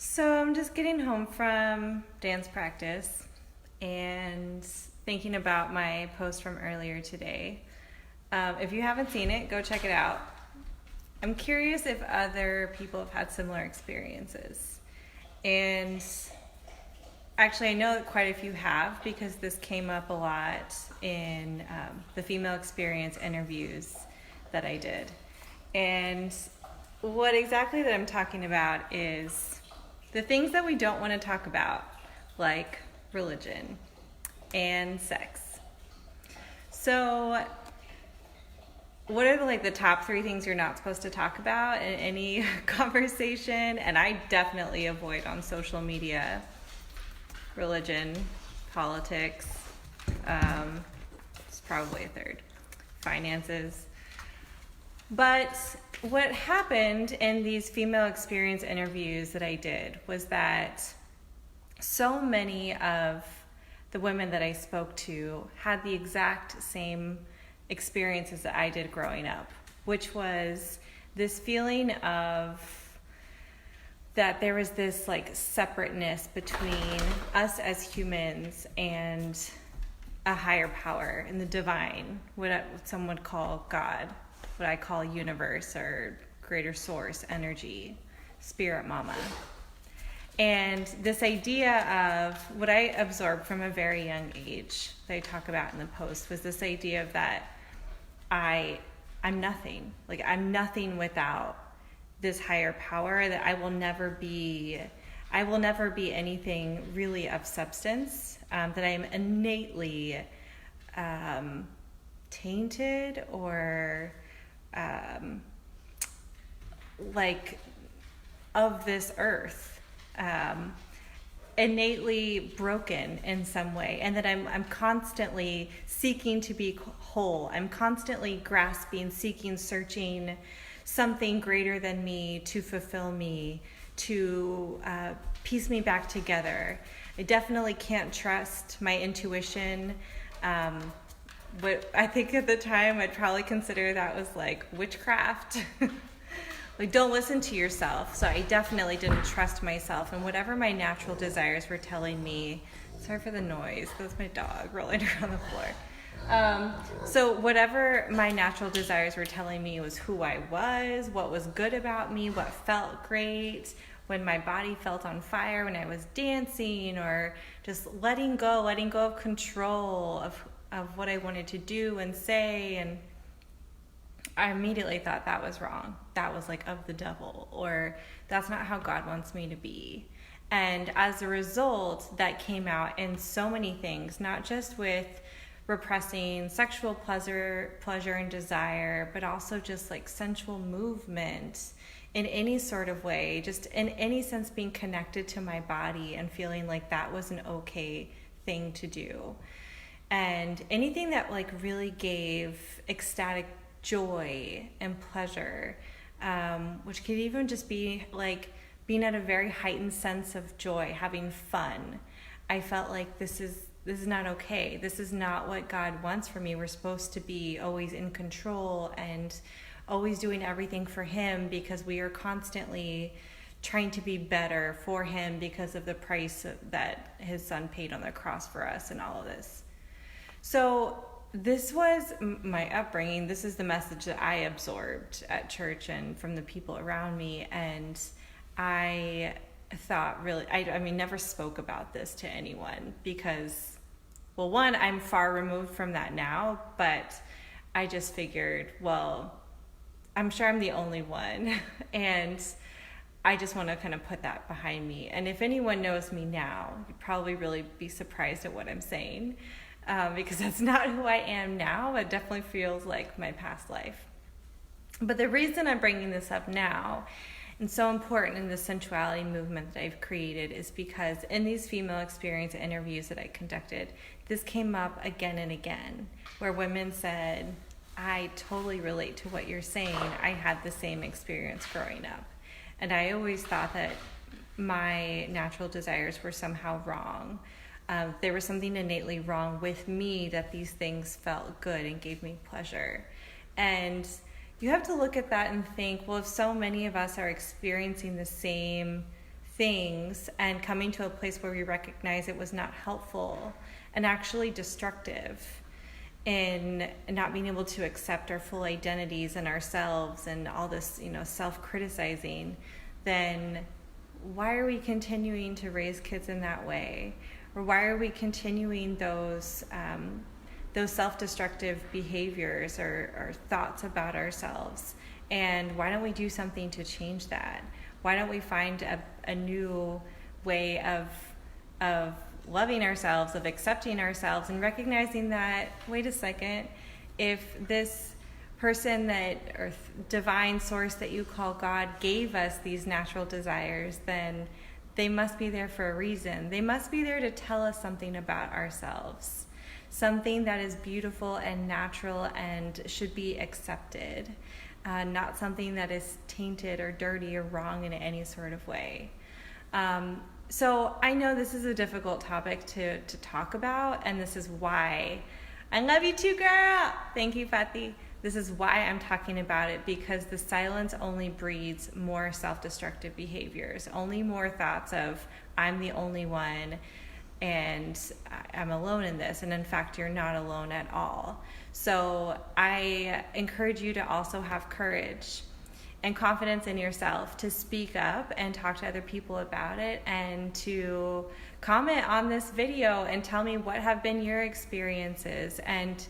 So I'm just getting home from dance practice and thinking about my post from earlier today. If you haven't seen it, go check it out. I'm curious if other people have had similar experiences. And actually, I know that quite a few have because this came up a lot in the female experience interviews that I did. And what exactly that I'm talking about is the things that we don't want to talk about, like religion and sex. So, what are the top 3 things you're not supposed to talk about in any conversation? And I definitely avoid on social media: religion, politics. It's probably a third. Finances. But what happened in these female experience interviews that I did was that so many of the women that I spoke to had the exact same experiences that I did growing up, which was this feeling of that there was this separateness between us as humans and a higher power and the divine, what some would call God, what I call universe or greater source, energy, spirit mama. And this idea of what I absorbed from a very young age that I talk about in the post was this idea of that I'm nothing. I'm nothing without this higher power, that I will never be anything really of substance, that I am innately tainted or of this earth, innately broken in some way, and that I'm constantly seeking to be whole. I'm constantly grasping, seeking, searching something greater than me to fulfill me, to piece me back together. I definitely can't trust my intuition. But I think at the time I'd probably consider that was witchcraft. Don't listen to yourself. So I definitely didn't trust myself, and whatever my natural desires were telling me. Sorry for the noise. That's my dog rolling around the floor. So whatever my natural desires were telling me was who I was, what was good about me, what felt great, when my body felt on fire, when I was dancing, or just letting go of control of what I wanted to do and say. And I immediately thought that was wrong. That was of the devil, or that's not how God wants me to be. And as a result, that came out in so many things, not just with repressing sexual pleasure and desire, but also just sensual movement in any sort of way, just in any sense being connected to my body and feeling like that was an okay thing to do. And anything that really gave ecstatic joy and pleasure, which could even just be being at a very heightened sense of joy, having fun. I felt like this is not okay. This is not what God wants for me. We're supposed to be always in control and always doing everything for Him, because we are constantly trying to be better for Him because of the price that His Son paid on the cross for us and all of this. So this was my upbringing. This is the message that I absorbed at church and from the people around me. And I thought never spoke about this to anyone because, well, one, I'm far removed from that now, but I just figured, well, I'm sure I'm the only one. And I just want to kind of put that behind me. And if anyone knows me now, you'd probably really be surprised at what I'm saying. Because that's not who I am now. It definitely feels like my past life. But the reason I'm bringing this up now, and so important in the sensuality movement that I've created, is because in these female experience interviews that I conducted, this came up again and again, where women said, I totally relate to what you're saying. I had the same experience growing up. And I always thought that my natural desires were somehow wrong. There was something innately wrong with me, that these things felt good and gave me pleasure. And you have to look at that and think, well, if so many of us are experiencing the same things and coming to a place where we recognize it was not helpful and actually destructive in not being able to accept our full identities and ourselves and all this, self-criticizing, then why are we continuing to raise kids in that way? Or why are we continuing those self-destructive behaviors or thoughts about ourselves? And why don't we do something to change that? Why don't we find a new way of loving ourselves, of accepting ourselves, and recognizing that, wait a second, if this person or divine source that you call God gave us these natural desires, then they must be there for a reason. They must be there to tell us something about ourselves, something that is beautiful and natural and should be accepted, not something that is tainted or dirty or wrong in any sort of way. So I know this is a difficult topic to talk about, and this is why I love you too, girl. Thank you, Fatih. This is why I'm talking about it, because the silence only breeds more self-destructive behaviors, only more thoughts of I'm the only one and I'm alone in this. And in fact, you're not alone at all. So I encourage you to also have courage and confidence in yourself to speak up and talk to other people about it, and to comment on this video and tell me what have been your experiences. And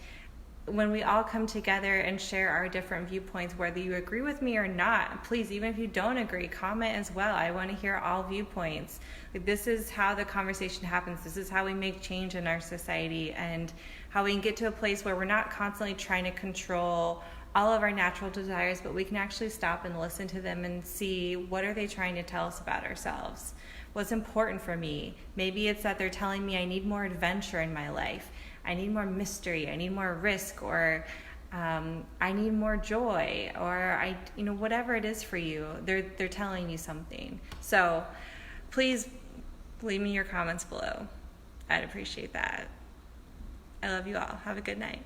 when we all come together and share our different viewpoints, whether you agree with me or not, please, even if you don't agree, comment as well. I want to hear all viewpoints. This is how the conversation happens. This is how we make change in our society, and how we can get to a place where we're not constantly trying to control all of our natural desires, but we can actually stop and listen to them and see, what are they trying to tell us about ourselves? What's important for me? Maybe it's that they're telling me I need more adventure in my life. I need more mystery. I need more risk, or I need more joy, or whatever it is for you. They're telling you something. So please leave me your comments below. I'd appreciate that. I love you all. Have a good night.